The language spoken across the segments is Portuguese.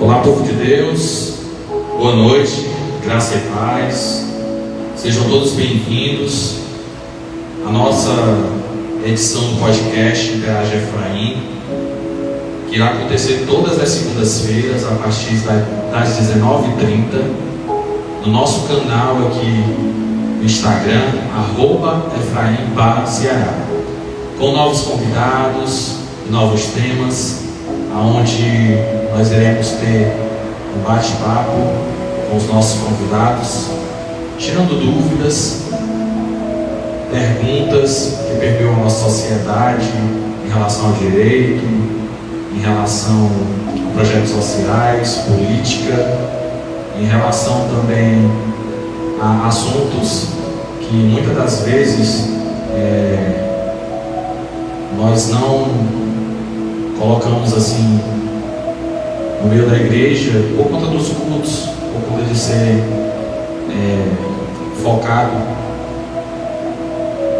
Olá, povo de Deus, boa noite, graça e paz, sejam todos bem-vindos à nossa edição do podcast Interage Efraim, que irá acontecer todas as segundas-feiras a partir das 19h30 no nosso canal aqui no Instagram, @Efraim_Ceará, com novos convidados, novos temas, onde nós iremos ter um bate-papo com os nossos convidados, tirando dúvidas, perguntas que permeiam a nossa sociedade em relação ao direito, em relação a projetos sociais, política, em relação também a assuntos que muitas das vezes nós não colocamos assim no meio da igreja por conta dos cultos, por conta de ser focado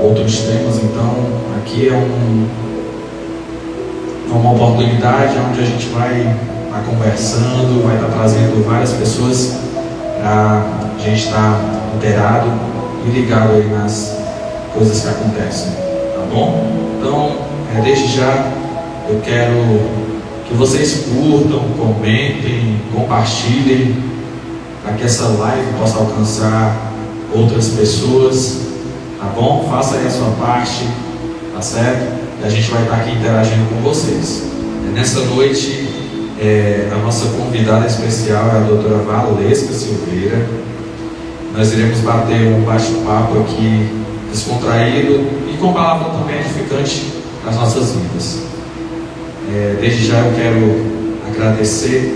em outros temas. Então aqui é uma oportunidade onde a gente vai estar conversando, vai estar trazendo várias pessoas para a gente estar inteirado e ligado aí nas coisas que acontecem, tá bom? Então desde já eu quero que vocês curtam, comentem, compartilhem, para que essa live possa alcançar outras pessoas, tá bom? Faça aí a sua parte, tá certo? E a gente vai estar aqui interagindo com vocês. Nessa noite, a nossa convidada especial é a doutora Valesca Silveira. Nós iremos bater um bate-papo aqui descontraído e com palavra também edificante nas nossas vidas. Desde já eu quero agradecer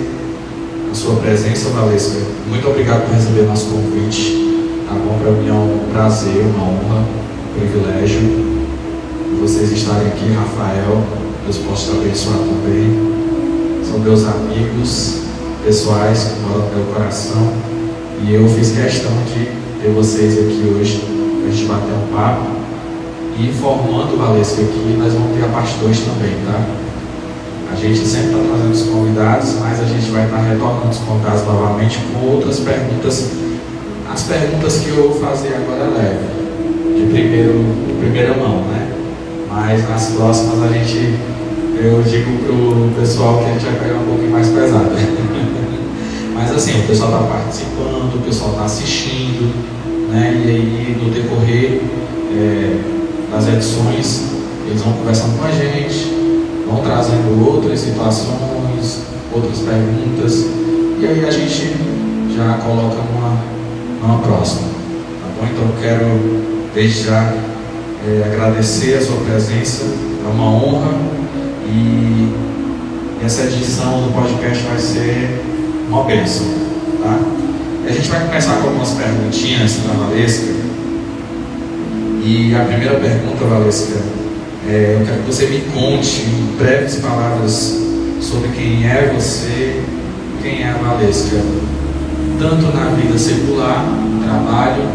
a sua presença, Valesca. Muito obrigado por receber nosso convite. Tá bom? Para mim é um prazer, uma honra, um privilégio de vocês estarem aqui. Rafael, Deus possa te abençoar também. São meus amigos pessoais que moram no meu coração. E eu fiz questão de ter vocês aqui hoje para a gente bater um papo. E informando, Valesca, que nós vamos ter a parte 2 também, tá? A gente sempre está trazendo os convidados, mas a gente vai estar retornando os convidados novamente com outras perguntas. As perguntas que eu vou fazer agora leve, de primeira mão, né? Mas nas próximas eu digo para o pessoal que a gente vai pegar um pouquinho mais pesado. Mas assim, o pessoal está participando, o pessoal está assistindo, né? E aí no decorrer das edições, eles vão conversando com a gente, vão trazendo outras situações, outras perguntas, e aí a gente já coloca numa próxima, tá bom? Então eu quero desde já agradecer a sua presença, é uma honra, e essa edição do podcast vai ser uma bênção, tá? E a gente vai começar com algumas perguntinhas para a Valesca, e a primeira pergunta, Valesca, eu quero que você me conte em breves palavras sobre quem é você, quem é a Valesca, tanto na vida secular, no trabalho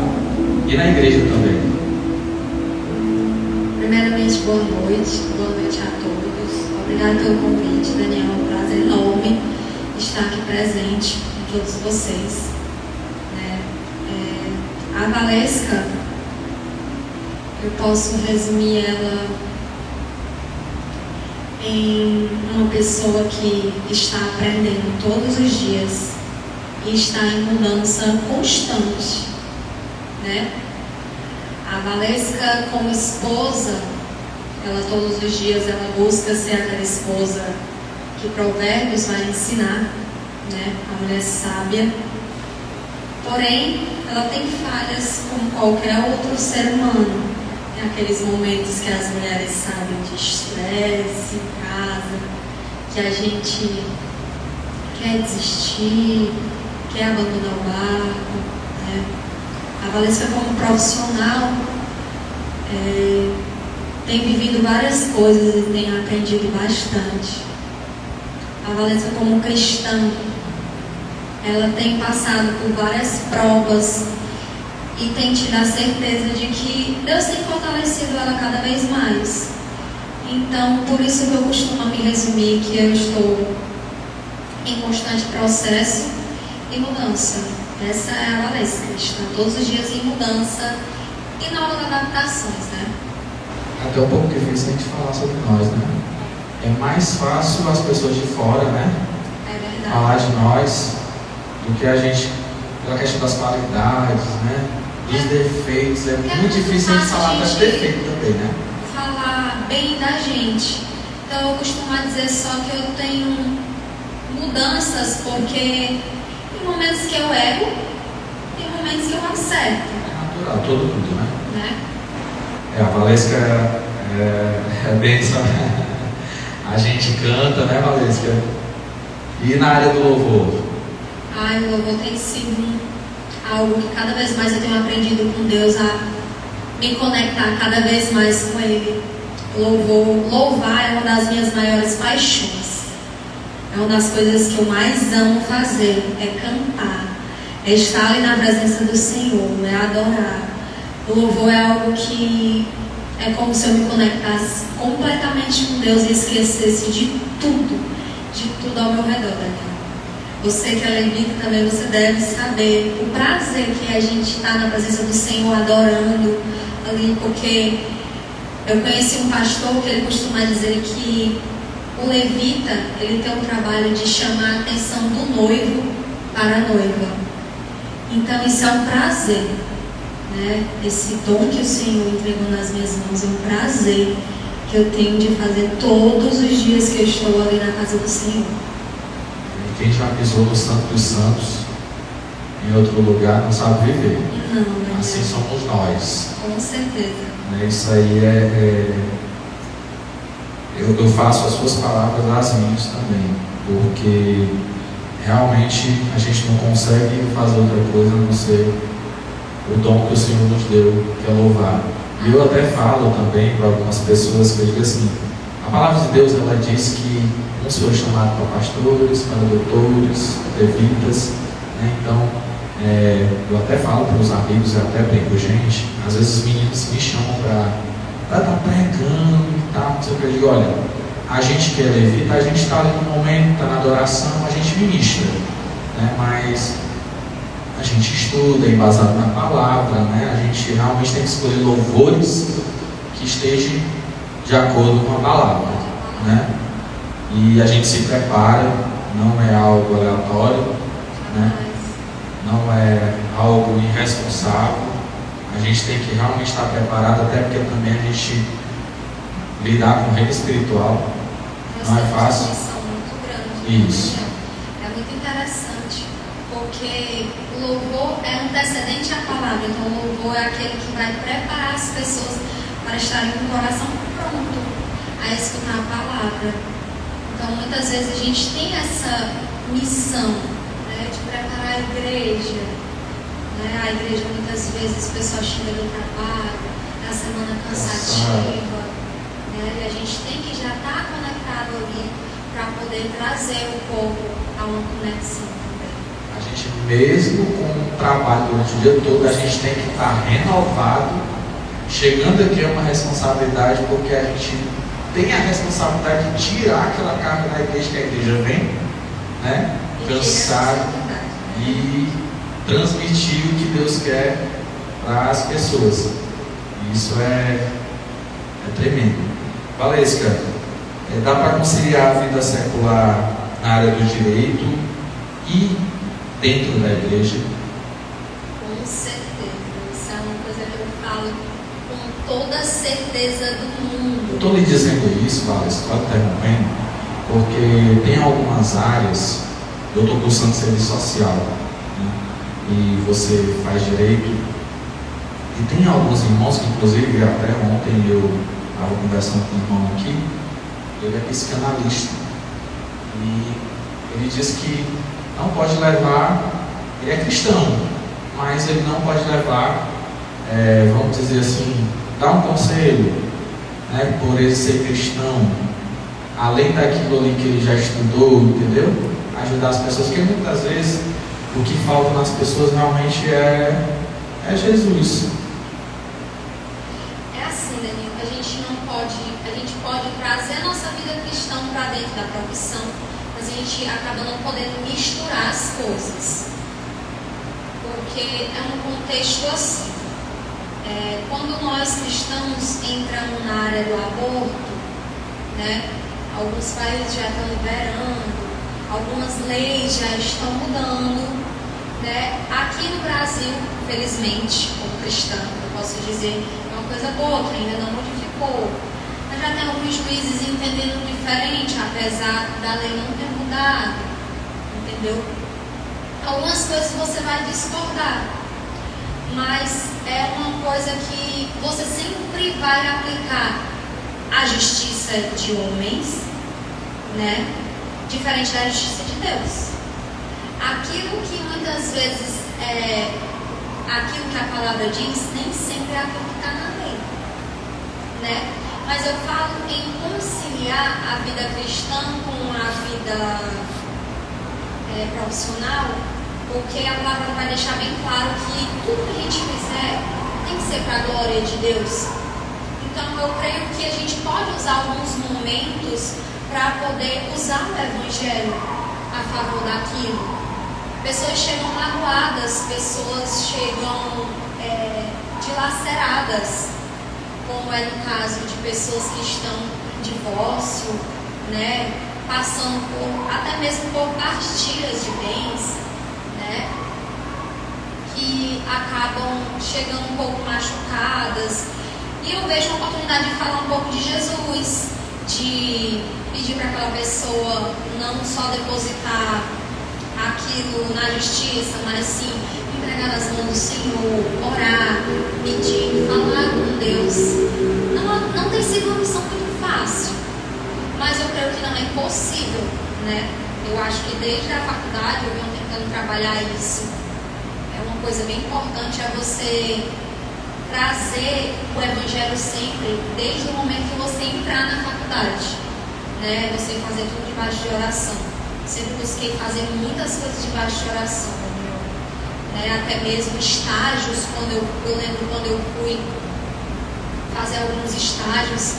e na igreja também. Primeiramente, boa noite a todos. Obrigada pelo convite, Daniel. É um prazer enorme estar aqui presente com todos vocês. A Valesca, eu posso resumir ela em uma pessoa que está aprendendo todos os dias e está em mudança constante, né? A Valesca, como esposa, ela todos os dias ela busca ser aquela esposa que Provérbios vai ensinar, né? A mulher sábia. Porém, ela tem falhas como qualquer outro ser humano. Tem aqueles momentos que as mulheres sabem de estresse em casa, que a gente quer desistir, quer abandonar o barco, né? A Valesca, como profissional, tem vivido várias coisas e tem aprendido bastante. A Valesca, como cristã, ela tem passado por várias provas e tem tido a certeza de que Deus tem fortalecido ela cada vez mais. Então, por isso que eu costumo me resumir que em constante processo e mudança. Essa é a Valesca, está todos os dias em mudança e novas adaptações, né? É até um pouco difícil a gente falar sobre nós, né? É mais fácil as pessoas de fora, né? É verdade. Falar de nós do que a gente, pela questão das qualidades, né? Dos defeitos. É muito difícil a gente falar das defeitos também, né? Falar bem da gente. Então eu costumo dizer só que eu tenho mudanças porque tem momentos que eu erro, tem momentos que eu acerto. É natural, todo mundo, Né? A Valesca é bênção. A gente canta, né, Valesca? E na área do louvor? O louvor tem sido algo que cada vez mais eu tenho aprendido com Deus a me conectar cada vez mais com Ele. Louvar é uma das minhas maiores paixões. É uma das coisas que eu mais amo fazer, é cantar, é estar ali na presença do Senhor, é adorar. O louvor é algo que é como se eu me conectasse completamente com Deus e esquecesse de tudo ao meu redor, Daniel. Você que é levita também, você deve saber o prazer que é a gente estar na presença do Senhor, adorando ali, porque eu conheci um pastor que ele costuma dizer que o levita, ele tem o trabalho de chamar a atenção do noivo para a noiva. Então isso é um prazer, né? Esse dom que o Senhor entregou nas minhas mãos é um prazer que eu tenho de fazer todos os dias que eu estou ali na casa do Senhor. Quem já pisou no Santo dos Santos em outro lugar não sabe viver. Não, assim somos nós. Com certeza. Isso aí eu faço as suas palavras as minhas também, porque realmente a gente não consegue fazer outra coisa a não ser o dom que o Senhor nos deu, que é louvar. E eu até falo também para algumas pessoas que eu digo assim, a palavra de Deus, ela diz que uns foram chamados para pastores, para doutores, levitas, né? Então, eu até falo para os amigos, eu até brinco, gente, às vezes os meninos me chamam para estar pregando e tal, não sei o que, eu digo, olha, a gente que é levita, a gente está ali no momento, está na adoração, a gente ministra, né? Mas a gente estuda, é embasado na palavra, né? A gente realmente tem que escolher louvores que estejam de acordo com a palavra, né? E a gente se prepara, não é algo aleatório, né? Não é algo irresponsável. A gente tem que realmente estar preparado, até porque também a gente lidar com o reino espiritual não é fácil. Isso. É muito interessante, porque o louvor é antecedente à palavra. Então o louvor é aquele que vai preparar as pessoas para estarem com o coração pronto a escutar a palavra. Então muitas vezes a gente tem essa missão, né, de preparar a igreja, né? A igreja muitas vezes o pessoal chega do trabalho, na semana cansativa, né? E a gente tem que já estar conectado ali para poder trazer o povo a uma conexão também. A gente mesmo com o trabalho durante o dia todo, a gente tem que estar renovado. Chegando aqui é uma responsabilidade, porque a gente tem a responsabilidade de tirar aquela carga da igreja, que a igreja vem, né, cansado, e transmitir o que Deus quer para as pessoas. Isso é tremendo. Valesca, dá para conciliar a vida secular na área do direito e dentro da igreja? Com certeza. Isso é uma coisa que eu falo com toda a certeza do mundo. Eu estou lhe dizendo isso, Valesca, só interrompendo, porque tem algumas áreas. Eu estou cursando serviço social, né? E você faz direito, e tem alguns irmãos que, inclusive, até ontem eu estava conversando com um irmão aqui, ele é psicanalista, e ele disse que não pode levar, ele é cristão, mas ele não pode levar, vamos dizer assim, dar um conselho, né, por ele ser cristão, além daquilo ali que ele já estudou, entendeu? Ajudar as pessoas, porque muitas vezes o que falta nas pessoas realmente é Jesus. É assim, Danilo, a gente pode trazer a nossa vida cristã para dentro da profissão, mas a gente acaba não podendo misturar as coisas. Porque é um contexto assim. Quando nós cristãos entramos na área do aborto, né, alguns países já estão liberando, algumas leis já estão mudando, né? Aqui no Brasil, felizmente, como cristã, eu posso dizer, uma coisa boa, que ainda não modificou. Mas já tem alguns juízes entendendo diferente, apesar da lei não ter mudado, entendeu? Algumas coisas você vai discordar, mas é uma coisa que você sempre vai aplicar a justiça de homens, né? Diferente da justiça de Deus. Aquilo que muitas vezes aquilo que a palavra diz, nem sempre é aquilo que está na lei, né? Mas eu falo em conciliar a vida cristã com a vida profissional, porque a palavra vai deixar bem claro que tudo que a gente fizer tem que ser para a glória de Deus. Então eu creio que a gente pode usar alguns momentos para poder usar o Evangelho a favor daquilo. Pessoas chegam magoadas, pessoas chegam dilaceradas, como é no caso de pessoas que estão em divórcio, né, passando até mesmo por partilhas de bens, né, que acabam chegando um pouco machucadas. E eu vejo uma oportunidade de falar um pouco de Jesus, de pedir para aquela pessoa não só depositar aquilo na justiça, mas sim entregar nas mãos do Senhor, orar, pedir, falar com Deus. Não tem sido uma missão muito fácil, mas eu creio que não é impossível, né? Eu acho que desde a faculdade eu venho tentando trabalhar isso. É uma coisa bem importante, é você trazer o Evangelho sempre, desde o momento que você entrar na faculdade, né? Você fazer tudo debaixo de oração. Sempre busquei fazer muitas coisas debaixo de oração, né? Até mesmo estágios, eu lembro quando eu fui fazer alguns estágios,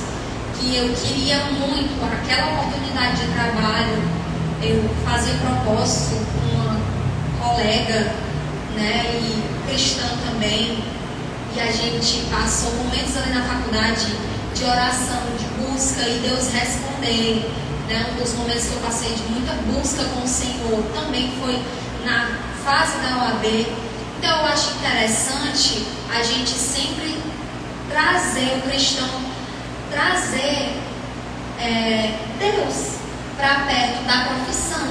que eu queria muito aquela oportunidade de trabalho. Eu fazia propósito com uma colega, né, e cristã também, e a gente passou momentos ali na faculdade de oração, de busca, e Deus responder, né? Um dos momentos que eu passei de muita busca com o Senhor também foi na fase da OAB. Então eu acho interessante a gente sempre trazer o cristão, trazer Deus para perto da profissão,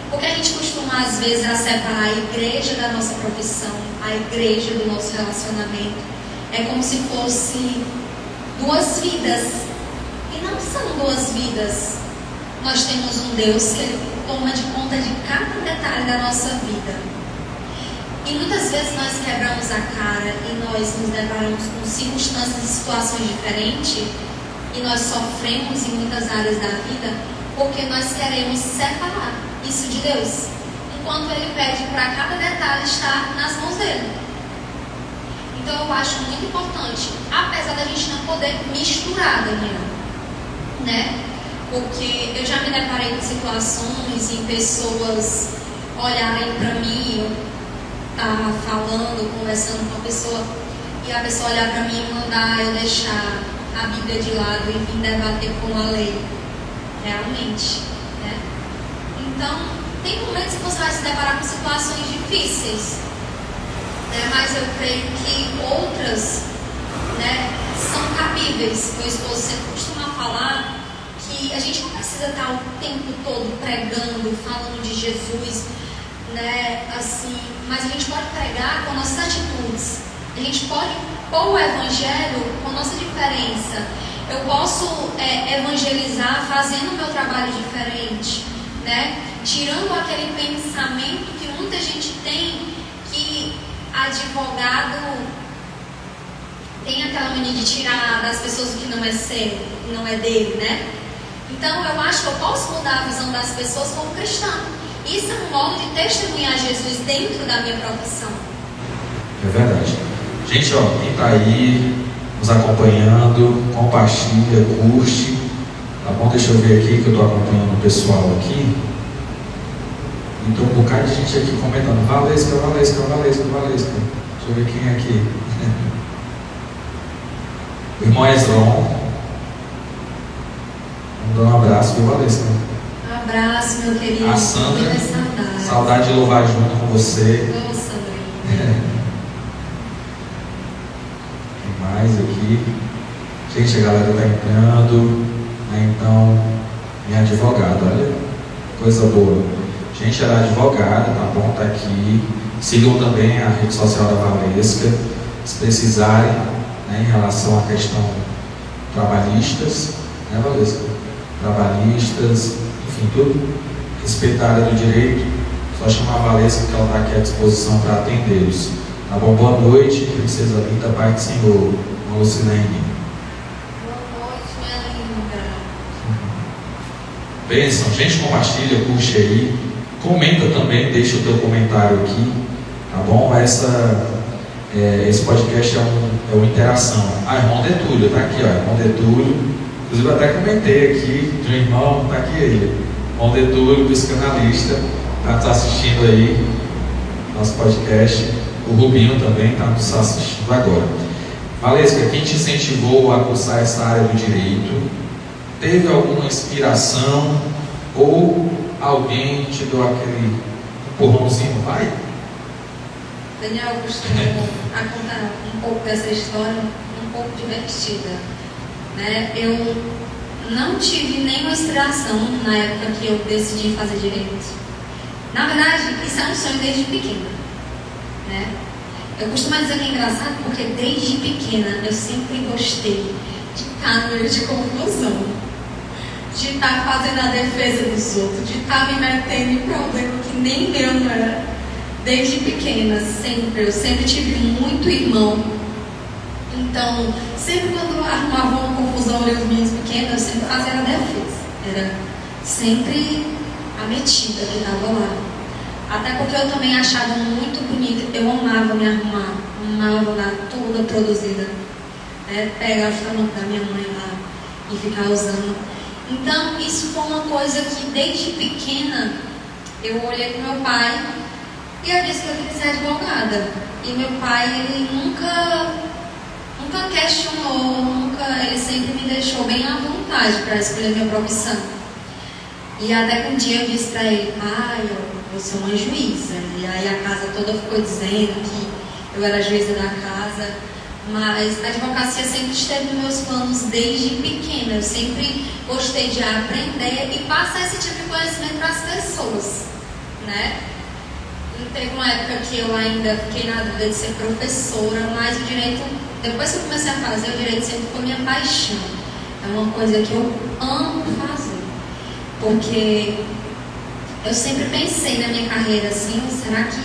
porque a gente costuma às vezes a separar a igreja da nossa profissão, a igreja do nosso relacionamento. É como se fosse duas vidas, e não são duas vidas. Nós temos um Deus que Ele toma de conta de cada detalhe da nossa vida. E muitas vezes nós quebramos a cara e nós nos deparamos com circunstâncias e situações diferentes, e nós sofremos em muitas áreas da vida porque nós queremos separar isso de Deus, enquanto Ele pede para cada detalhe estar nas mãos dEle. Então eu acho muito importante, apesar da gente não poder misturar, Daniel, né? Porque eu já me deparei com situações em pessoas olharem para mim, eu estava falando, conversando com a pessoa, e a pessoa olhar para mim e mandar eu deixar a Bíblia de lado e vir debater com a lei. Realmente, né? Então, tem momentos que você vai se deparar com situações difíceis, né? Mas eu creio que outras, né, são cabíveis. Meu esposo sempre costuma falar que a gente não precisa estar o tempo todo pregando, falando de Jesus, né, assim, mas a gente pode pregar com nossas atitudes. A gente pode pôr o Evangelho com a nossa diferença. Eu posso evangelizar fazendo o meu trabalho diferente, né? Tirando aquele pensamento que muita gente tem, que advogado tem aquela mania de tirar das pessoas o que não é seu, o que não é dele, né? Então eu acho que eu posso mudar a visão das pessoas como cristã. Isso é um modo de testemunhar Jesus dentro da minha profissão. É verdade. Gente, ó, quem está aí nos acompanhando, compartilha, curte, tá bom? Deixa eu ver aqui que eu estou acompanhando o pessoal aqui. E tem um bocado de gente aqui comentando, Valesca, Valesca, Valesca, Valesca. Deixa eu ver quem é aqui. O irmão Esron. Vamos dar um abraço, viu, Valesca? Um abraço, meu querido. A Sandra, muita saudade de louvar junto com você. Ô, Sandra. Tem mais aqui. Gente, a galera está entrando. Né? Então, minha advogada, olha, coisa boa. Gente, ela é advogada, tá bom? Tá aqui. Sigam também a rede social da Valesca. Se precisarem, né, em relação à questão trabalhistas, né, Valesca? Trabalhistas, enfim, tudo. Respeitar a área do direito, só chamar a Valesca que ela está aqui à disposição para atendê-los. Tá bom? Boa noite, princesa linda, Pai do Senhor. Lucilene. Boa noite, minha linda. Bênção, gente, compartilha, puxa aí. Comenta também, deixa o teu comentário aqui, tá bom? Esse podcast é uma interação. Irmão Detúlio, tá aqui, ó, irmão Detúlio. Inclusive eu até comentei aqui de um irmão, tá aqui ele. Irmão Detúlio, psicanalista, tá nos assistindo aí, nosso podcast. O Rubinho também tá nos assistindo agora. Valesca, quem te incentivou a cursar essa área do direito? Teve alguma inspiração ou alguém te deu aquele empurrãozinho? Vai? Daniel, eu costumo a contar um pouco dessa história, um pouco divertida. Né? Eu não tive nenhuma inspiração na época que eu decidi fazer direito. Na verdade, isso é um sonho desde pequena. Né? Eu costumo dizer que é engraçado porque desde pequena eu sempre gostei de estar no meio de confusão, de estar fazendo a defesa dos outros, de estar me metendo em problema que nem meu não era. Desde pequena, eu sempre tive muito irmão. Então, sempre quando arrumava uma confusão ali os meninos pequenos, eu sempre fazia a defesa. Era sempre a metida que estava lá. Até porque eu também achava muito bonita, eu amava me arrumar, amava lá toda produzida. Né? Pegar o tamanho da minha mãe lá e ficar usando. Então, isso foi uma coisa que desde pequena eu olhei para meu pai e eu disse que eu queria ser advogada. E meu pai, ele nunca questionou, ele sempre me deixou bem à vontade para escolher minha profissão. E até que um dia eu disse para ele, pai, eu sou uma juíza. E aí a casa toda ficou dizendo que eu era juíza da casa. Mas a advocacia sempre esteve nos meus planos desde pequena. Eu sempre gostei de aprender e passar esse tipo de conhecimento para as pessoas, né? Teve uma época que eu ainda fiquei na dúvida de ser professora, mas o direito, depois que eu comecei a fazer, o direito sempre foi minha paixão. É uma coisa que eu amo fazer, porque eu sempre pensei na minha carreira assim, será que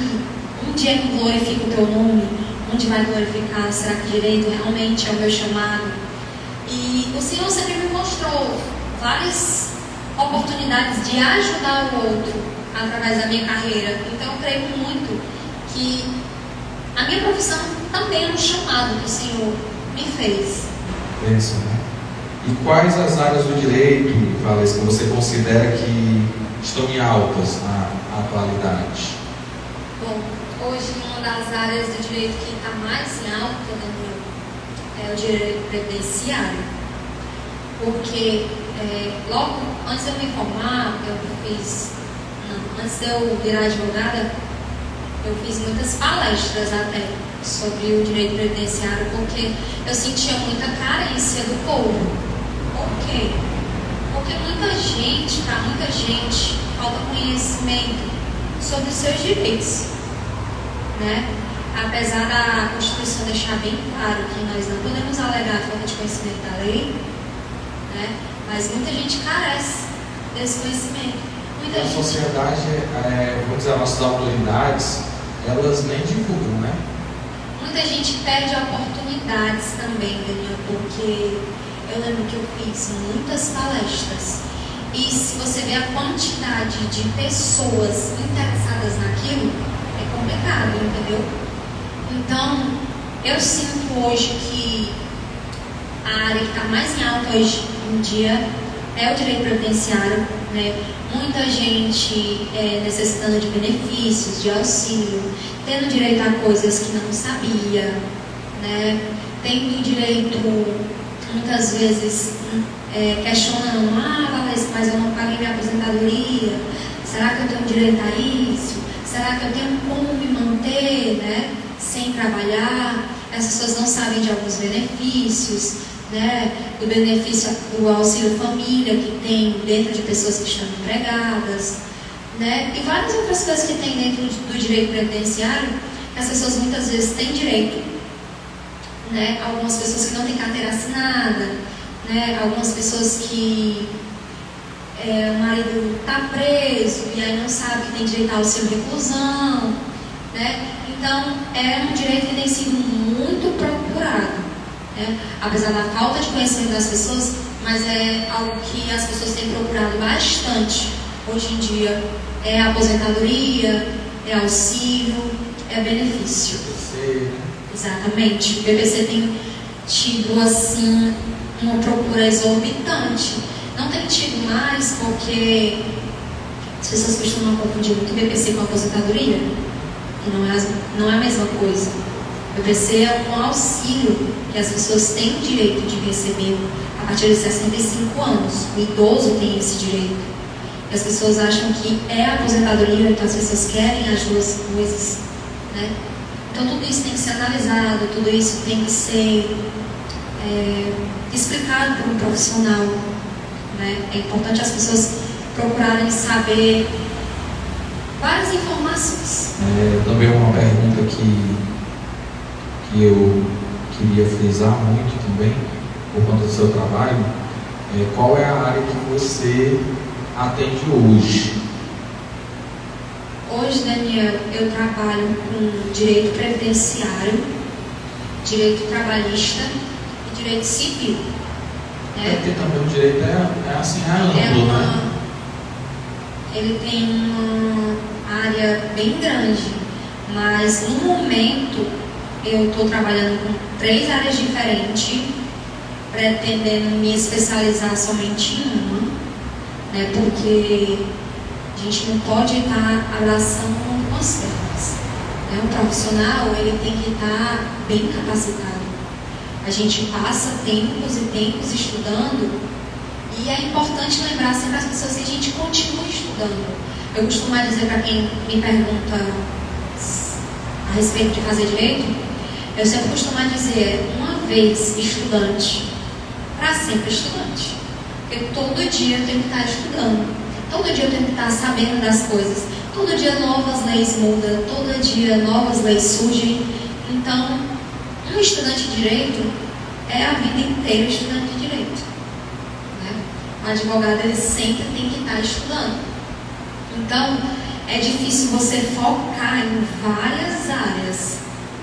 um dia eu glorifico o teu nome? Onde vai glorificar? Será que direito realmente é o meu chamado? E o Senhor sempre me mostrou várias oportunidades de ajudar o outro através da minha carreira. Então eu creio muito que a minha profissão também é um chamado que o Senhor me fez. Pensa, né? E quais as áreas do direito, Valesca, que você considera que estão em altas na atualidade? Bom, hoje uma das áreas do direito que está mais em alta, Daniel, é o direito previdenciário. Porque logo antes de eu me formar, antes de eu virar advogada, eu fiz muitas palestras até sobre o direito previdenciário, porque eu sentia muita carência do povo. Por quê? Porque para muita gente falta conhecimento sobre os seus direitos, né? Apesar da Constituição deixar bem claro que nós não podemos alegar falta de conhecimento da lei, né? Mas muita gente carece desse conhecimento. A sociedade, vamos dizer, as nossas autoridades, elas nem divulgam, né? Muita gente perde oportunidades também, Daniel, porque eu lembro que eu fiz muitas palestras e se você vê a quantidade de pessoas interessadas naquilo, é complicado, entendeu? Então, eu sinto hoje que a área que está mais em alta hoje em dia é o direito previdenciário, né? Muita gente necessitando de benefícios, de auxílio, tendo direito a coisas que não sabia, né? Tendo direito, muitas vezes, questionando, mas eu não paguei minha aposentadoria, será que eu tenho direito a isso? Será que eu tenho como me manter, né, sem trabalhar? Essas pessoas não sabem de alguns benefícios, né, do benefício do auxílio família que tem dentro de pessoas que estão empregadas, né, e várias outras coisas que tem dentro do direito previdenciário, que as pessoas muitas vezes têm direito, né, algumas pessoas que não têm carteira assinada, né, algumas pessoas que o marido está preso e aí não sabe que tem direito ao auxílio reclusão, né? Então é um direito que tem sido muito procurado, né? Apesar da falta de conhecimento das pessoas, mas é algo que as pessoas têm procurado bastante hoje em dia. É aposentadoria, é auxílio, é benefício. BPC, né? Exatamente. O BPC tem tido assim uma procura exorbitante. Não tem tido mais porque as pessoas costumam confundir muito o BPC com a aposentadoria, e não é a mesma coisa. O BPC é um auxílio que as pessoas têm o direito de receber a partir de 65 anos. O idoso tem esse direito. E as pessoas acham que é a aposentadoria, então as pessoas querem as duas coisas, né? Então tudo isso tem que ser analisado, tudo isso tem que ser explicado por um profissional. É importante as pessoas procurarem saber várias informações. Também uma pergunta que eu queria frisar muito também, por conta do seu trabalho, qual é a área que você atende hoje? Hoje, Daniel, eu trabalho com direito previdenciário, direito trabalhista e direito civil. Porque também o direito é amplo, né? Ele tem uma área bem grande, mas no momento eu estou trabalhando com 3 áreas diferentes, pretendendo me especializar somente em uma, né? Porque a gente não pode estar abraçando as pernas. Um profissional, ele tem que estar bem capacitado. A gente passa tempos e tempos estudando e é importante lembrar sempre as pessoas que a gente continua estudando. Eu costumo dizer para quem me pergunta a respeito de fazer direito, eu sempre costumo dizer, uma vez estudante, para sempre estudante. Porque todo dia eu tenho que estar estudando, todo dia eu tenho que estar sabendo das coisas, todo dia novas leis mudam, todo dia novas leis surgem. Então, um estudante de direito é a vida inteira estudante de direito, né? O advogado, ele sempre tem que estar estudando. Então, é difícil você focar em várias áreas,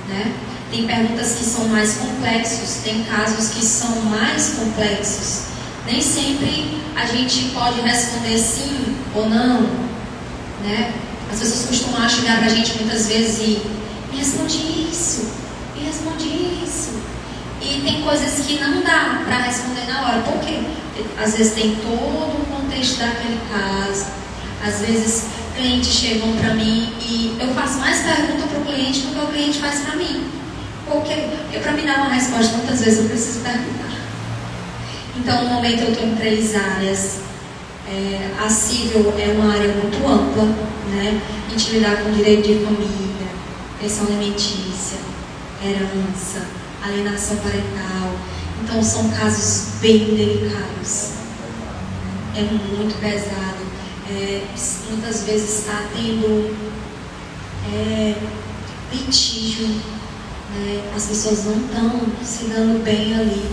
né? Tem perguntas que são mais complexos, tem casos que são mais complexos. Nem sempre a gente pode responder sim ou não, né? As pessoas costumam chegar para a gente muitas vezes e me responde isso, me responde isso. E tem coisas que não dá para responder na hora. Por quê? Às vezes tem todo o contexto daquele caso. Às vezes clientes chegam para mim e eu faço mais perguntas para o cliente do que o cliente faz para mim. Porque para me dar uma resposta, muitas vezes eu preciso perguntar. Então, no momento eu estou em 3 áreas. A civil é uma área muito ampla, né? A gente lidar com direito de família, pensão alimentícia, herança, alienação parental. Então são casos bem delicados. É muito pesado. Muitas vezes está tendo litígio, né? As pessoas não estão se dando bem ali.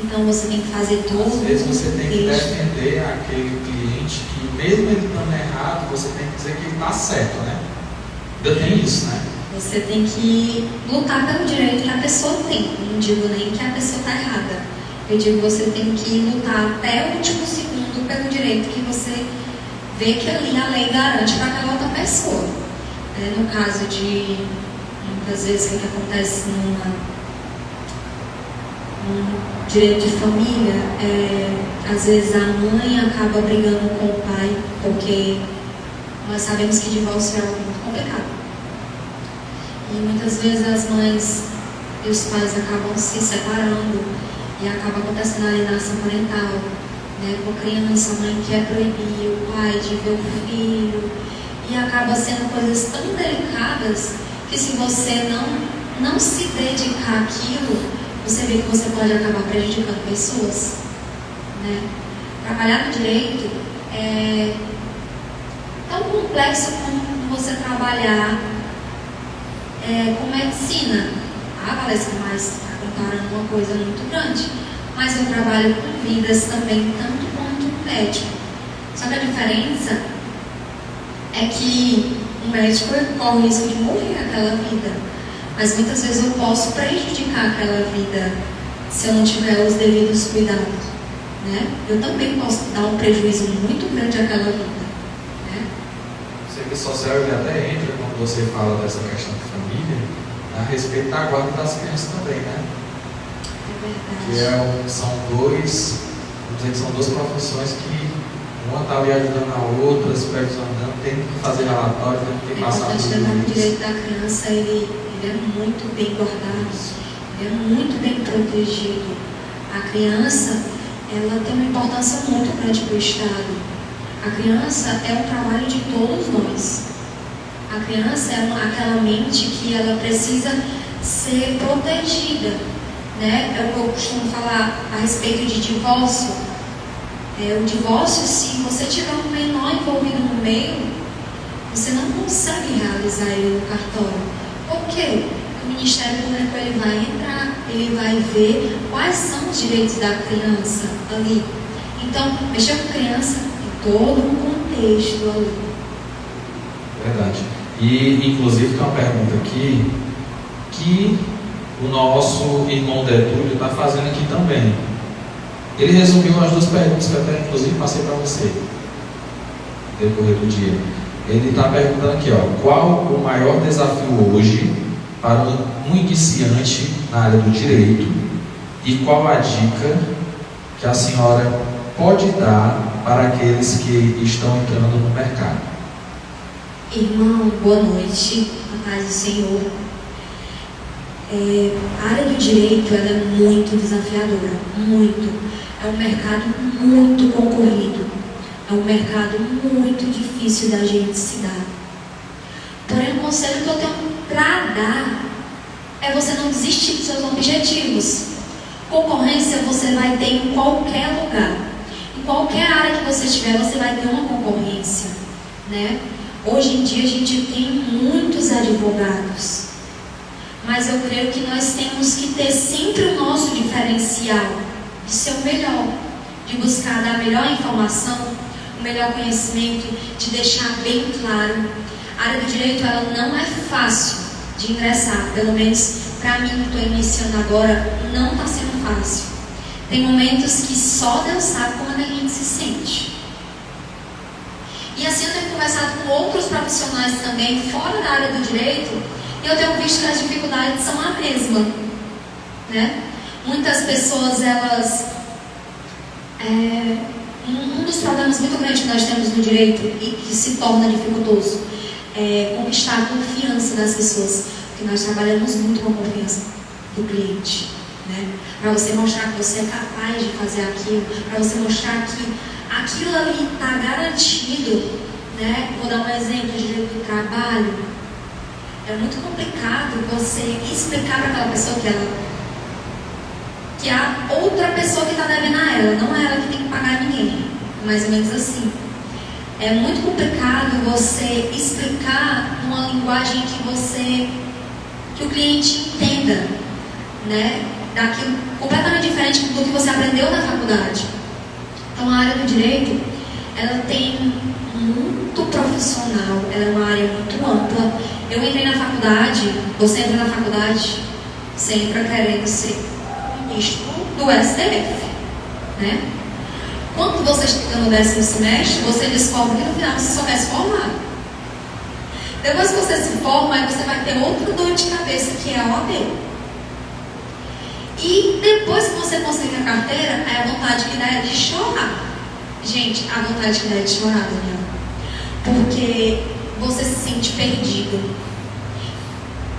Então você tem que fazer todo. Às vezes você tem que defender aquele cliente que, mesmo ele estando errado, você tem que dizer que ele está certo, né? Ainda tem isso, né? Você tem que lutar pelo direito que a pessoa tem. Não digo nem que a pessoa está errada. Eu digo que você tem que lutar até o último segundo pelo direito que você vê que ali a lei garante para aquela outra pessoa. No caso de, muitas vezes, o que acontece numa um direito de família, às vezes a mãe acaba brigando com o pai, porque nós sabemos que divórcio é algo muito complicado. E muitas vezes as mães e os pais acabam se separando e acaba acontecendo a alienação parental, né? Com a criança, a mãe quer proibir o pai de ver o filho, e acaba sendo coisas tão delicadas que se você não se dedicar àquilo, você vê que você pode acabar prejudicando pessoas, né? Trabalhar no direito é tão complexo como você trabalhar com medicina. Valesca, mas está comparando uma coisa muito grande. Mas eu trabalho com vidas também, tanto quanto um médico. Só que a diferença é que um médico corre o risco de morrer aquela vida. Mas muitas vezes eu posso prejudicar aquela vida se eu não tiver os devidos cuidados, né? Eu também posso dar um prejuízo muito grande àquela vida, né? O serviço social ele até entra quando você fala dessa questão de família, a respeito da guarda das crianças também, né? É verdade. Que são vamos dizer que são duas profissões que uma está ali ajudando a outra, supervisionando, tem que fazer relatório, tem que passar por isso. O direito da criança, ele é muito bem guardado, ele é muito bem protegido. A criança, ela tem uma importância muito grande para o Estado. A criança é um trabalho de todos nós. A criança é aquela mente que ela precisa ser protegida, né? É o que eu costumo falar a respeito de divórcio. O divórcio, se você tiver um menor envolvido no meio, você não consegue realizar ele no cartório. Por quê? O Ministério Público ele vai entrar, ele vai ver quais são os direitos da criança ali. Então, mexer com criança tem todo um contexto ali. Verdade. E, inclusive, tem uma pergunta aqui que o nosso irmão Detúlio está fazendo aqui também. Ele resumiu as duas perguntas que eu até, inclusive, passei para você no decorrer do dia. Ele está perguntando aqui, qual o maior desafio hoje para um iniciante na área do direito e qual a dica que a senhora pode dar para aqueles que estão entrando no mercado? Irmão, boa noite, a paz do Senhor. A área do direito ela é muito desafiadora, muito. É um mercado muito concorrido, é um mercado muito difícil da gente se dar. Porém, o conselho que eu tenho para dar é você não desistir dos seus objetivos. Concorrência você vai ter em qualquer lugar. Em qualquer área que você estiver, você vai ter uma concorrência, né? Hoje em dia a gente tem muitos advogados, mas eu creio que nós temos que ter sempre o nosso diferencial, de ser o melhor, de buscar dar a melhor informação, o melhor conhecimento, de deixar bem claro. A área do direito ela não é fácil de ingressar, pelo menos para mim que estou iniciando agora, não está sendo fácil. Tem momentos que só Deus sabe como a gente se sente. E assim eu tenho conversado com outros profissionais também, fora da área do direito, e eu tenho visto que as dificuldades são a mesma, né? Muitas pessoas, elas... um dos problemas muito grandes que nós temos no direito e que se torna dificultoso é conquistar a confiança das pessoas, porque nós trabalhamos muito com a confiança do cliente, né? Para você mostrar que você é capaz de fazer aquilo, para você mostrar que aquilo ali está garantido, né? Vou dar um exemplo de direito do trabalho. É muito complicado você explicar para aquela pessoa que a outra pessoa que está devendo a ela, não é ela que tem que pagar ninguém, mais ou menos assim. É muito complicado você explicar uma linguagem que o cliente entenda, né? Daquilo completamente diferente do que você aprendeu na faculdade. Então a área do direito, ela tem muito profissional, ela é uma área muito ampla. Eu entrei na faculdade, você entra na faculdade, você entra querendo ser ministro do STF, né? Quando você chega no 10º semestre, você descobre que no final você só quer se formar. Depois que você se forma, aí você vai ter outra dor de cabeça, que é a OAB. E depois que você consegue a carteira, aí a vontade que dá é de chorar. Gente, a vontade que dá é de chorar, Daniel. Porque você se sente perdido.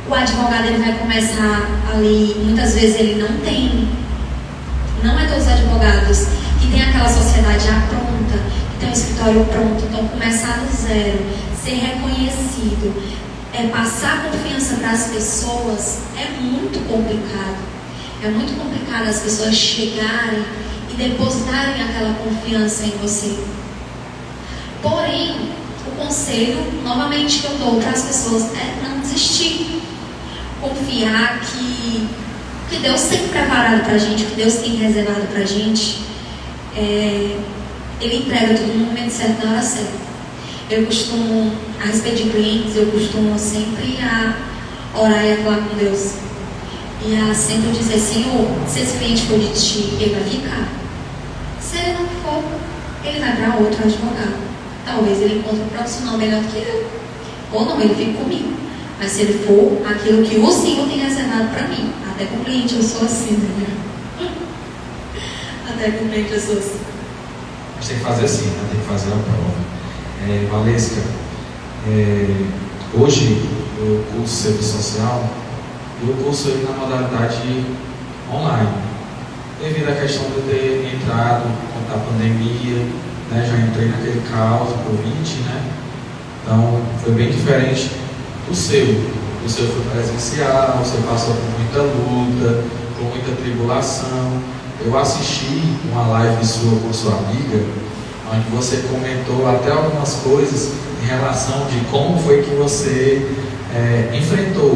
O advogado, ele vai começar ali, muitas vezes ele não é todos os advogados que tem aquela sociedade já pronta, que tem um escritório pronto, então começar do zero, ser reconhecido, passar confiança para as pessoas é muito complicado. É muito complicado as pessoas chegarem e depositarem aquela confiança em você. Porém, o conselho, novamente, que eu dou para as pessoas é não desistir. Confiar que Deus tem preparado para a gente, que Deus tem reservado para a gente, Ele entrega tudo no momento certo, na hora certa. Eu costumo, a respeito de clientes, eu costumo sempre a orar e a falar com Deus. E a sempre dizer, Senhor, se esse cliente for de ti, ele vai ficar. Se ele não for, ele vai para outro advogado. Talvez ele encontre um profissional melhor que eu. Ou não, ele fica comigo. Mas se ele for aquilo que o Senhor tem reservado para mim, até com o cliente eu sou assim, né? Até com o cliente eu sou assim. A gente tem que fazer assim, né? Tem que fazer a prova. Valesca, hoje eu curso serviço social e eu curso ele na modalidade online. Devido à questão de eu ter entrado com a pandemia, né? Já entrei naquele caos Covid, né? Então foi bem diferente do seu. O seu foi presencial, você passou por muita luta, por muita tribulação. Eu assisti uma live sua com sua amiga, onde você comentou até algumas coisas em relação de como foi que você enfrentou,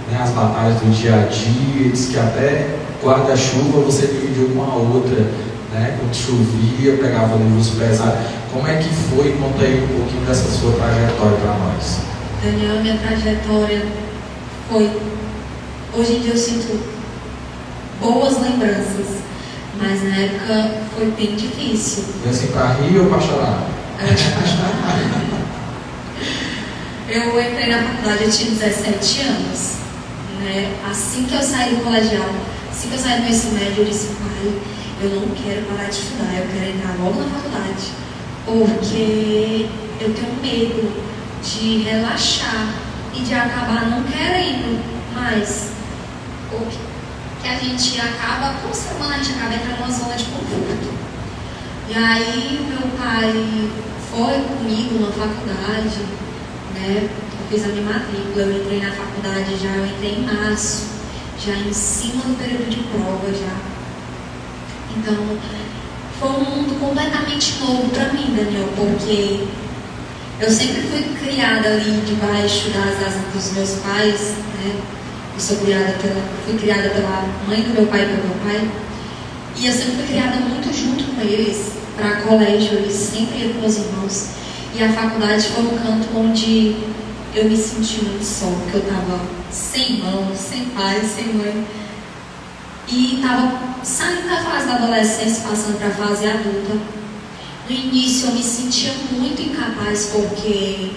né, as batalhas do dia a dia. Diz que até guarda-chuva você dividiu com a outra, né? Quando chovia, pegava livros pesados. Como é que foi? Conta aí um pouquinho dessa sua trajetória para nós. Daniel, minha trajetória foi... Hoje em dia eu sinto boas lembranças, mas na época foi bem difícil. Foi assim para rir ou para chorar? Eu entrei na faculdade, eu tinha 17 anos, né? Assim que eu saí do colegial, assim que eu saí do ensino médio, eu disse, pai, eu não quero parar de estudar, eu quero entrar logo na faculdade, porque eu tenho medo de relaxar e de acabar não querendo mais. Que a gente acaba, como ser humano, a gente acaba entrando numa zona de conforto. E aí meu pai foi comigo na faculdade, né? Eu fiz a minha matrícula, eu entrei na faculdade já, eu entrei em março, já em cima do período de prova já. Então, foi um mundo completamente novo para mim, Daniel, porque eu sempre fui criada ali debaixo das asas dos meus pais, né? Fui criada pela mãe do meu pai e pelo meu pai. E eu sempre fui criada muito junto com eles, para colégio, eles sempre iam com meus irmãos. E a faculdade foi um canto onde eu me senti muito só, porque eu estava sem irmão, sem pai, sem mãe. E estava saindo da fase da adolescência, passando para a fase adulta. No início eu me sentia muito incapaz, porque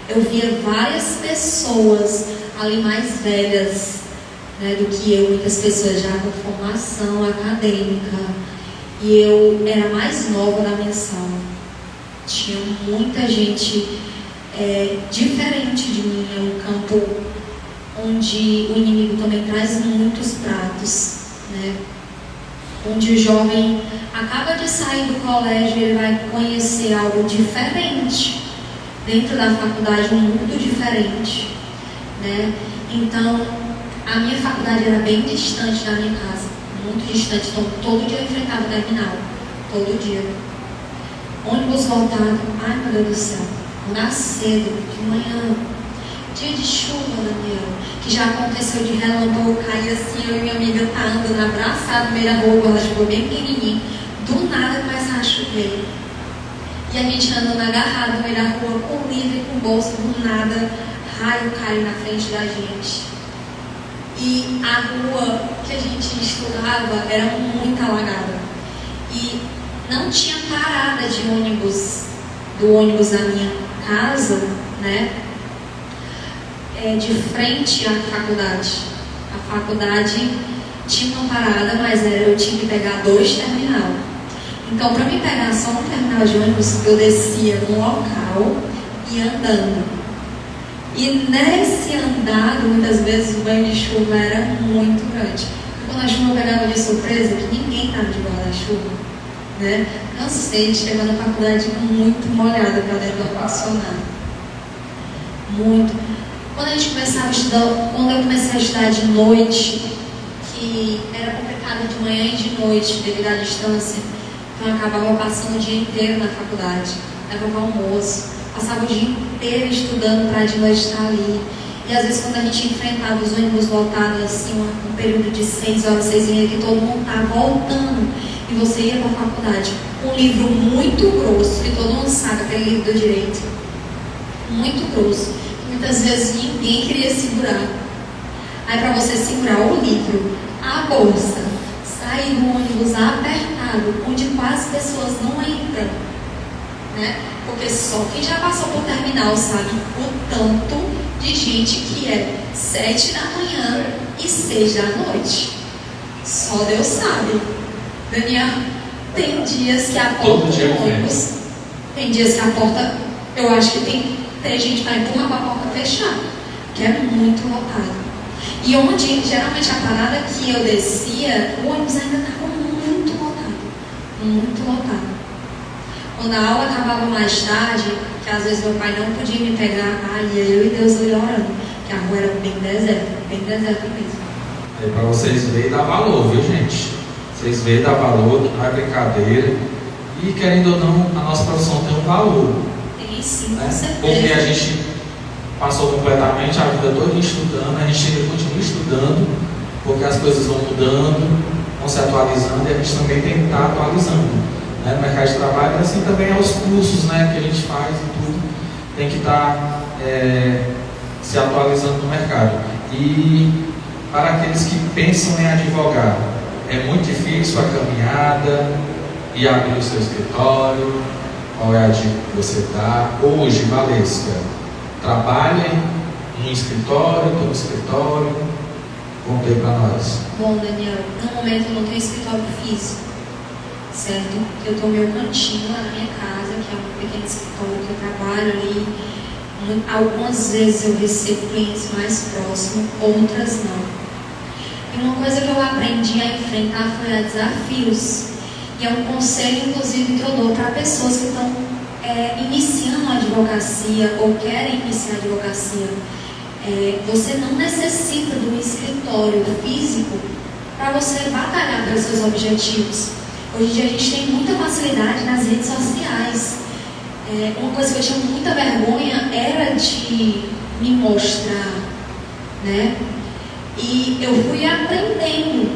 eu via várias pessoas ali mais velhas, né, do que eu, muitas pessoas já com formação acadêmica, e eu era mais nova na minha sala. Tinha muita gente diferente de mim, é um campo onde o inimigo também traz muitos pratos, né? Onde o jovem acaba de sair do colégio e ele vai conhecer algo diferente dentro da faculdade, um mundo diferente, né? Então, a minha faculdade era bem distante da minha casa, muito distante. Então, todo dia eu enfrentava o terminal, todo dia. Ônibus lotado, ai meu Deus do céu, acordar cedo, de manhã, dia de chuva, Daniel, que já aconteceu de relâmpago cair assim, eu e minha amiga tá andando abraçada no meio da rua, ela chegou bem pequenininha, do nada começa a chover. E a gente andando agarrado no meio da rua, com livro e com bolsa, do nada, raio cai na frente da gente. E a rua que a gente estudava era muito alagada. E não tinha parada de ônibus, do ônibus da minha casa, né? De frente à faculdade. A faculdade tinha uma parada, mas eu tinha que pegar 2 terminal. Então, para me pegar só um terminal de ônibus, eu descia num local e ia andando. E nesse andado, muitas vezes o banho de chuva era muito grande. Quando a chuva pegava de surpresa, que ninguém estava de guarda-chuva, né? Cansei de chegar na faculdade muito molhada para dentro do ar-condicionado. Muito. Quando eu comecei a estudar de noite, que era complicado de manhã e de noite devido à distância, então eu acabava passando o dia inteiro na faculdade, levava almoço, passava o dia inteiro estudando para de noite estar ali. E às vezes quando a gente enfrentava os ônibus lotados, assim, um período de 6 horas, 6h30, que todo mundo estava voltando, e você ia para a faculdade, um livro muito grosso, que todo mundo sabe, aquele livro do direito, muito grosso, que muitas vezes ninguém queria segurar. Aí para você segurar o livro, a bolsa, sair do ônibus apertado, onde quase pessoas não entram, né? Porque só quem já passou por terminal sabe o tanto de gente que é 7 da manhã e 6 da noite. Só Deus sabe. Daniel, tem dias que a porta do ônibus, tem dias que a porta, eu acho que tem gente para empurrar para a porta fechar, que é muito lotado. E onde geralmente a parada que eu descia, o ônibus ainda estava muito lotado. Muito lotado. Quando a aula acabava mais tarde, que às vezes meu pai não podia me pegar, eu e Deus ali orando, que a rua era bem deserta mesmo. É para vocês verem dar valor, viu, gente? Vocês verem dar valor, não é brincadeira. E querendo ou não, a nossa profissão tem um valor. Tem sim, né? Com certeza. Porque a gente passou completamente a vida toda estudando, a gente ainda continua estudando, porque as coisas vão mudando, vão se atualizando e a gente também tem que estar atualizando. Né? No mercado de trabalho, assim também aos cursos, né, que a gente faz e tudo, tem que estar se atualizando no mercado. E para aqueles que pensam em advogar, é muito difícil a caminhada e abrir o seu escritório. Qual é a dica que você dá? Hoje, Valesca, trabalha em um escritório, estou no escritório. Conta aí para nós. Bom, Daniel, no momento eu não tenho escritório físico, certo? Eu estou no meu cantinho lá na minha casa, que é um pequeno escritório que eu trabalho ali. Algumas vezes eu recebo clientes mais próximos, outras não. E uma coisa que eu aprendi a enfrentar foi a desafios. E é um conselho, inclusive, que eu dou para pessoas que estão iniciando a advocacia ou querem iniciar a advocacia. Você não necessita de um escritório físico para você batalhar pelos seus objetivos. Hoje em dia a gente tem muita facilidade nas redes sociais. Uma coisa que eu tinha muita vergonha era de me mostrar, né? E eu fui aprendendo,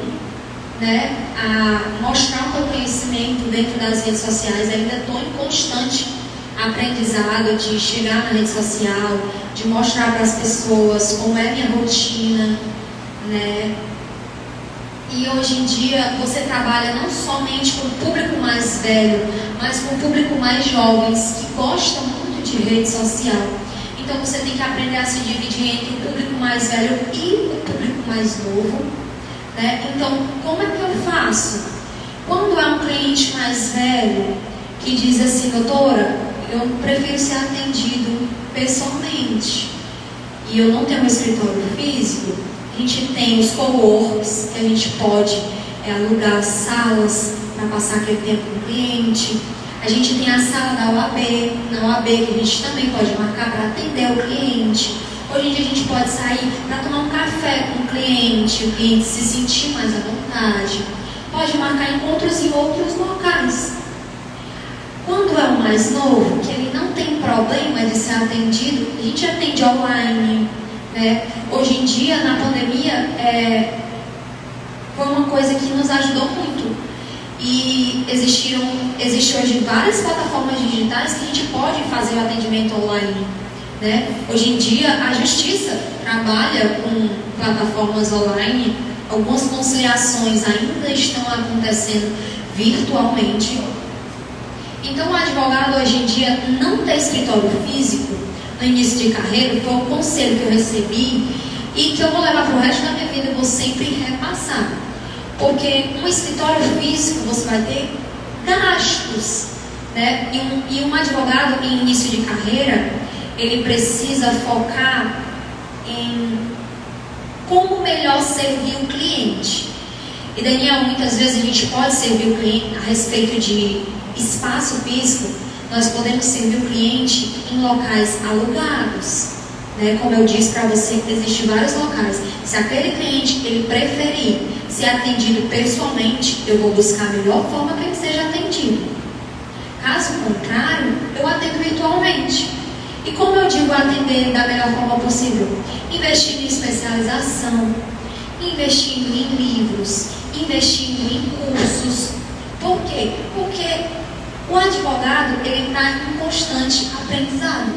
né, a mostrar o meu conhecimento dentro das redes sociais. Ainda estou em constante aprendizado de chegar na rede social, de mostrar para as pessoas como é a minha rotina, né? E hoje em dia você trabalha não somente com o público mais velho, mas com o público mais jovens que gostam muito de rede social. Então você tem que aprender a se dividir entre o público mais velho e o público mais novo, né? Então, como é que eu faço? Quando é um cliente mais velho que diz assim, doutora, eu prefiro ser atendido pessoalmente e eu não tenho um escritório físico, a gente tem os coworks, que a gente pode alugar salas para passar aquele tempo com o cliente. A gente tem a sala da OAB, na OAB que a gente também pode marcar para atender o cliente. Hoje em dia a gente pode sair para tomar um café com o cliente se sentir mais à vontade. Pode marcar encontros em outros locais. Quando é o mais novo, que ele não tem problema de ser atendido, a gente atende online, né? Hoje em dia, na pandemia, foi uma coisa que nos ajudou muito. E existem hoje várias plataformas digitais que a gente pode fazer o atendimento online, né? Hoje em dia, a Justiça trabalha com plataformas online. Algumas conciliações ainda estão acontecendo virtualmente. Então, o advogado hoje em dia não ter escritório físico no início de carreira foi um conselho que eu recebi e que eu vou levar para o resto da minha vida e vou sempre repassar. Porque um escritório físico você vai ter gastos, né? E um advogado em início de carreira, ele precisa focar em como melhor servir o cliente. E Daniel, muitas vezes a gente pode servir o cliente a respeito de espaço físico, nós podemos servir o cliente em locais alugados, né? Como eu disse para você, existem vários locais. Se aquele cliente ele preferir ser atendido pessoalmente, eu vou buscar a melhor forma que ele seja atendido. Caso contrário, eu atendo virtualmente. E como eu digo atender da melhor forma possível? Investindo em especialização, investindo em livros, investindo em cursos. Por quê? Porque o advogado ele está em constante aprendizado.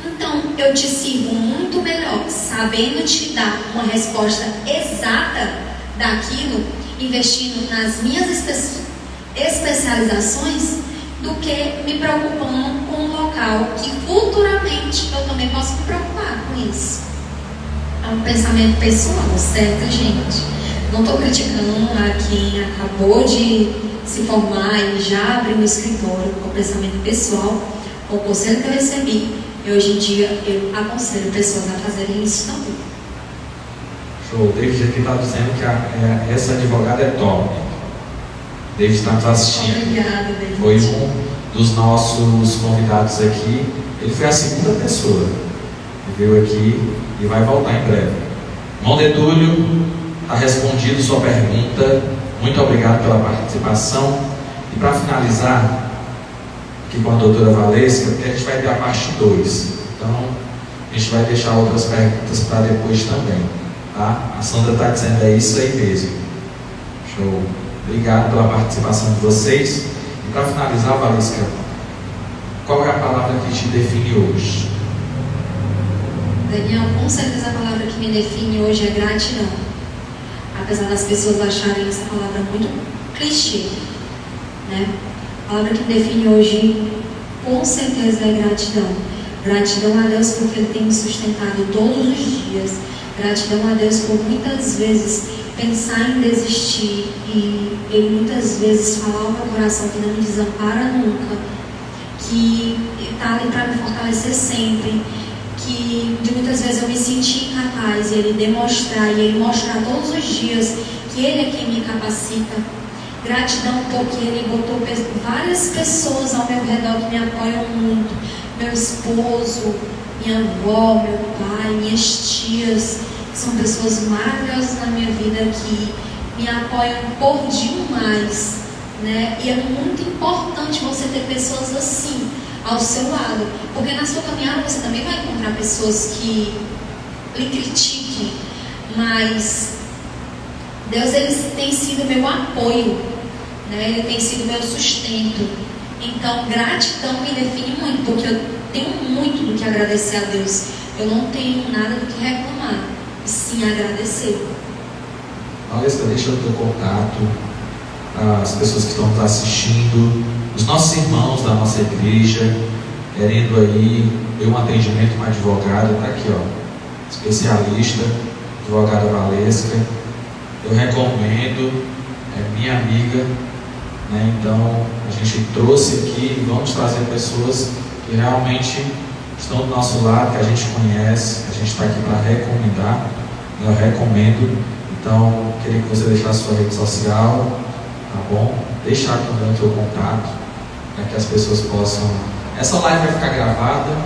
Então, eu te sirvo muito melhor sabendo te dar uma resposta exata daquilo, investindo nas minhas especializações, do que me preocupando com um local que futuramente eu também posso me preocupar com isso. É um pensamento pessoal, certo, gente? Não estou criticando a quem acabou de se formar e já abriu um escritório. É um pensamento pessoal. O conselho que eu recebi, e hoje em dia eu aconselho pessoas a fazerem isso também. Show. David aqui está dizendo que essa advogada é top. David está nos assistindo. Obrigada, David. Foi um dos nossos convidados aqui. Ele foi a segunda pessoa que veio aqui e vai voltar em breve. Irmão Dedúlio, está respondido sua pergunta. Muito obrigado pela participação. E para finalizar aqui com a doutora Valesca, porque a gente vai ter a parte 2. Então, a gente vai deixar outras perguntas para depois também. Tá? A Sandra está dizendo é isso aí mesmo. Show. Obrigado pela participação de vocês. E para finalizar, Valesca, qual é a palavra que te define hoje? Daniel, com certeza a palavra que me define hoje é gratidão. Apesar das pessoas acharem essa palavra muito clichê, né? A palavra que me define hoje, com certeza, é gratidão. Gratidão a Deus porque Ele tem me sustentado todos os dias. Gratidão a Deus por muitas vezes pensar em desistir e Ele muitas vezes falar ao meu coração que não me desampara nunca, que está ali para me fortalecer sempre, que de muitas vezes eu me senti incapaz e Ele demonstrar e Ele mostrar todos os dias que Ele é quem me capacita. Gratidão porque Ele botou várias pessoas ao meu redor que me apoiam muito, meu esposo, minha avó, meu pai, minhas tias, são pessoas maravilhosas na minha vida que me apoiam por demais, né? E é muito importante você ter pessoas assim ao seu lado, porque na sua caminhada você também vai encontrar pessoas que lhe critiquem, mas Deus ele tem sido meu apoio, né? Ele tem sido meu sustento. Então gratidão me define muito, porque eu tenho muito do que agradecer a Deus. Eu não tenho nada do que reclamar, e sim agradecer. Valesca, deixa o teu contato, as pessoas que estão nos assistindo, os nossos irmãos da nossa igreja, querendo aí ter um atendimento com uma advogada, está aqui, ó, especialista, advogada Valesca. Eu recomendo, é minha amiga, né? Então a gente trouxe aqui e vamos trazer pessoas que realmente estão do nosso lado, que a gente conhece, a gente está aqui para recomendar, eu recomendo. Então, queria que você deixasse sua rede social, tá bom? Deixar também o seu contato, para que as pessoas possam... Essa live vai ficar gravada,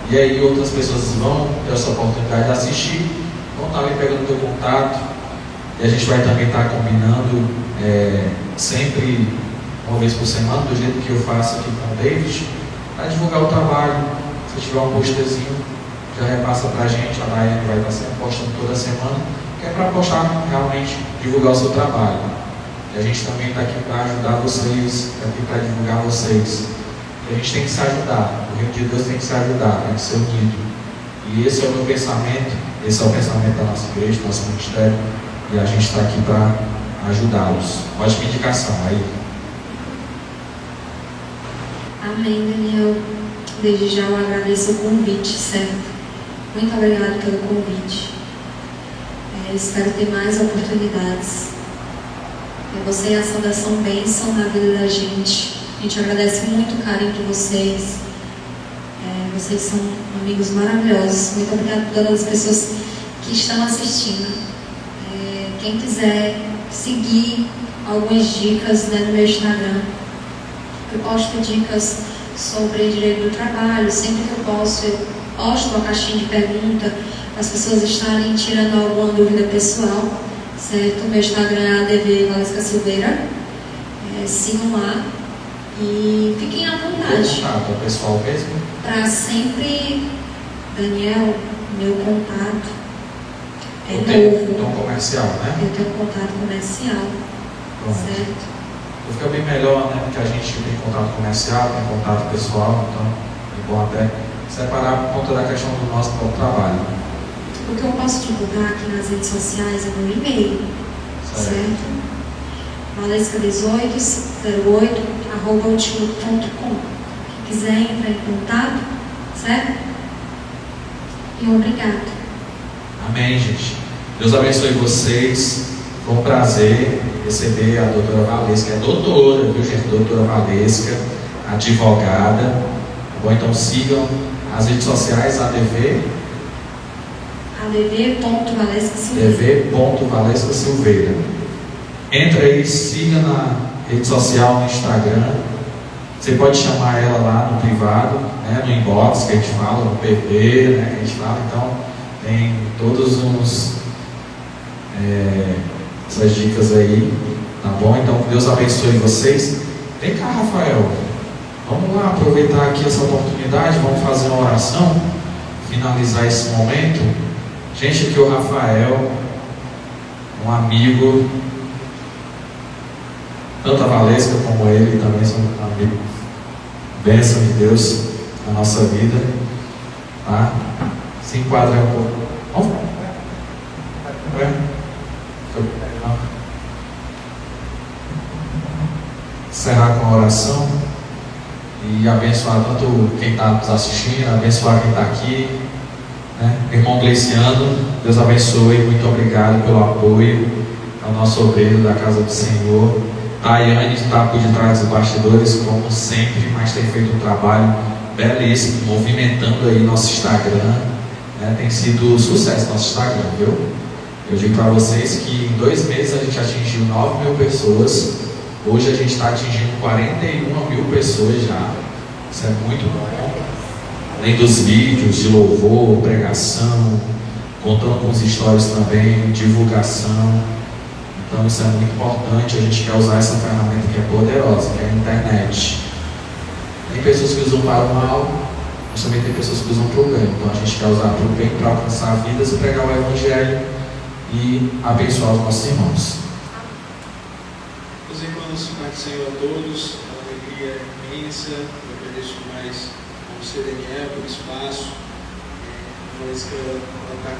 e aí outras pessoas vão ter essa oportunidade de assistir, vão estar ali pegando o teu contato, e a gente vai também estar combinando sempre, uma vez por semana, do jeito que eu faço aqui com o David, para divulgar o trabalho. Se tiver um posterzinho, já repassa para a gente, a Daiane vai estar sempre postando toda semana, que é para postar realmente, divulgar o seu trabalho. E a gente também está aqui para ajudar vocês, está aqui para divulgar vocês. E a gente tem que se ajudar, o reino de Deus tem que se ajudar, tem que ser unido. E esse é o meu pensamento, esse é o pensamento da nossa igreja, do nosso ministério, e a gente está aqui para ajudá-los. Ótima indicação aí. Amém, Daniel. Desde já eu agradeço o convite, certo? Muito obrigada pelo convite. Espero ter mais oportunidades Você é a saudação bênção na vida da gente. A gente agradece muito o carinho de vocês. Vocês são amigos maravilhosos. Muito obrigada a todas as pessoas que estão assistindo. Quem quiser seguir algumas dicas, né, no meu Instagram, eu posto dicas sobre direito do trabalho. Sempre que eu posso, eu posto uma caixinha de pergunta para as pessoas estarem tirando alguma dúvida pessoal, certo? Meu Instagram é ADV Valesca Silveira. Sigam lá e fiquem à vontade. Contato é pessoal mesmo? Para sempre, Daniel, meu contato é novo. Então comercial, né? Eu tenho contato comercial, certo? Fica bem melhor, né? Porque a gente tem contato comercial, tem contato pessoal, então é bom até separar por conta da questão do nosso próprio trabalho. O que eu posso divulgar aqui nas redes sociais é meu e-mail, certo? valesca1808@outlook.com. Quem quiser entrar em contato, certo? E obrigado. Amém, gente. Deus abençoe vocês. Foi um prazer receber a doutora Valesca. É doutora, viu, gente? Doutora Valesca, advogada. Tá bom? Então sigam as redes sociais, ADV.Valesca Silveira. Entra aí, siga na rede social, no Instagram. Você pode chamar ela lá no privado, né, no inbox que a gente fala, no PV, né, que a gente fala. Então tem todos essas dicas aí, tá bom? Então que Deus abençoe vocês. Vem cá, Rafael, vamos lá aproveitar aqui essa oportunidade, vamos fazer uma oração, finalizar esse momento. Gente, aqui o Rafael, um amigo, tanto a Valesca como ele também são amigos. Bênção de Deus na nossa vida, tá? Se enquadra um pouco. Vamos? Encerrar com a oração e abençoar tanto quem está nos assistindo, abençoar quem está aqui, né? Irmão Gleiciano, Deus abençoe, muito obrigado pelo apoio ao nosso obreiro da casa do Senhor. A Ayane está por detrás dos bastidores, como sempre, mas tem feito um trabalho belíssimo, movimentando aí nosso Instagram, né? Tem sido um sucesso nosso Instagram, viu? Eu digo para vocês que em 2 meses a gente atingiu 9.000 pessoas, hoje a gente está atingindo 41.000 pessoas já, isso é muito bom. Além dos vídeos de louvor, pregação, contando com os stories também, divulgação. Então isso é muito importante, a gente quer usar essa ferramenta que é poderosa, que é a internet. Tem pessoas que usam para o mal, mas também tem pessoas que usam para o bem. Então a gente quer usar para o bem, para alcançar vidas e pregar o Evangelho e abençoar os nossos irmãos. Meus irmãos, Pai do Senhor a todos, a alegria é imensa. Eu agradeço mais ao você, Daniel, pelo espaço. A Valesca está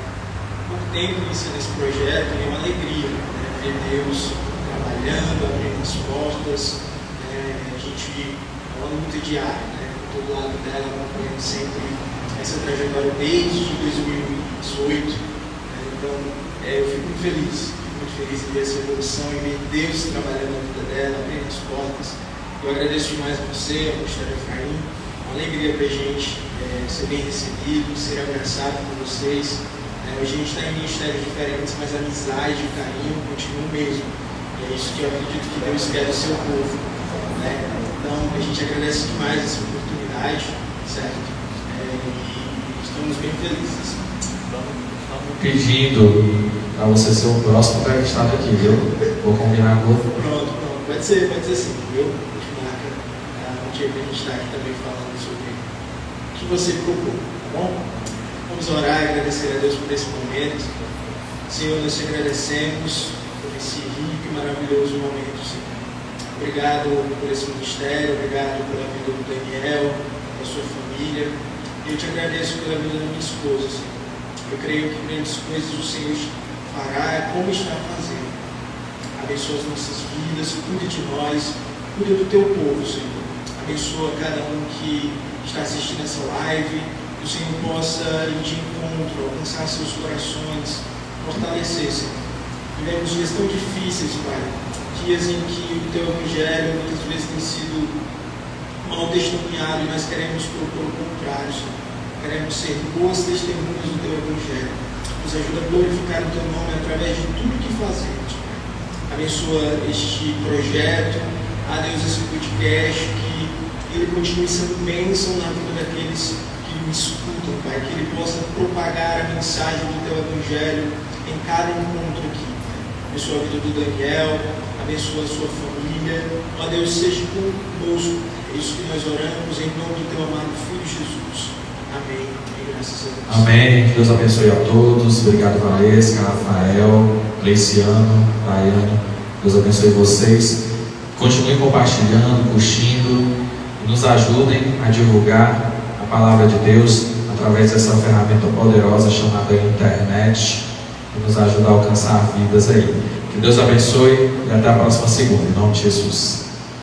muito tempo iniciando esse projeto e é uma alegria, né? Ver Deus trabalhando, abrindo as portas. A gente é uma luta diária, né? Estou do lado dela, acompanhando sempre essa trajetória desde 2018. Então, eu fico muito feliz em ver essa evolução e ver Deus trabalhando na vida dela, abrindo as portas. Eu agradeço demais a você, ao Ministério Efraim. Uma alegria para a gente ser bem recebido, ser abraçado por vocês. Hoje a gente está em ministérios diferentes, mas a amizade e o carinho continuam o mesmo. E é isso que eu acredito que Deus quer do seu povo, né? Então, a gente agradece demais essa oportunidade, certo? E estamos bem felizes. Estamos pedindo para você ser o próximo entrevistado aqui, viu? Vou combinar com você. Pronto. Pode ser sim, viu? A gente marca um dia que a gente está aqui também falando sobre o que você propôs, tá bom? Vamos orar e agradecer a Deus por esse momento. Senhor, nós te agradecemos por esse rico e maravilhoso momento, Senhor. Obrigado por esse ministério, obrigado pela vida do Daniel, da sua família. Eu te agradeço pela vida da minha esposa, Senhor. Eu creio que grandes coisas o Senhor fará, como está fazendo. Abençoa as nossas vidas, cuide de nós, cuide do teu povo, Senhor. Abençoa cada um que está assistindo essa live. Que o Senhor possa ir de encontro, alcançar seus corações, fortalecer, Senhor. Vivemos dias tão difíceis, Pai, dias em que o teu evangelho muitas vezes tem sido mal testemunhado, e nós queremos propor o contrário, Senhor. Queremos ser boas testemunhas do teu evangelho. Nos ajuda a glorificar o teu nome através de tudo que fazemos, Pai. Abençoa este projeto, Deus, esse podcast, que ele continue sendo bênção na vida daqueles que me escutam, Pai. Que ele possa propagar a mensagem do teu evangelho em cada encontro aqui, Pai. Abençoa a vida do Daniel, abençoa a sua família. Ó Deus, seja conosco. É isso que nós oramos em nome do teu amado Filho Jesus. Amém. E graças a Deus. Amém. Deus abençoe a todos. Obrigado, Valesca, Rafael, Leiciano, Daiane. Deus abençoe vocês. Continuem compartilhando, curtindo e nos ajudem a divulgar a palavra de Deus através dessa ferramenta poderosa chamada internet, que nos ajuda a alcançar vidas aí. Que Deus abençoe e até a próxima segunda, em nome de Jesus.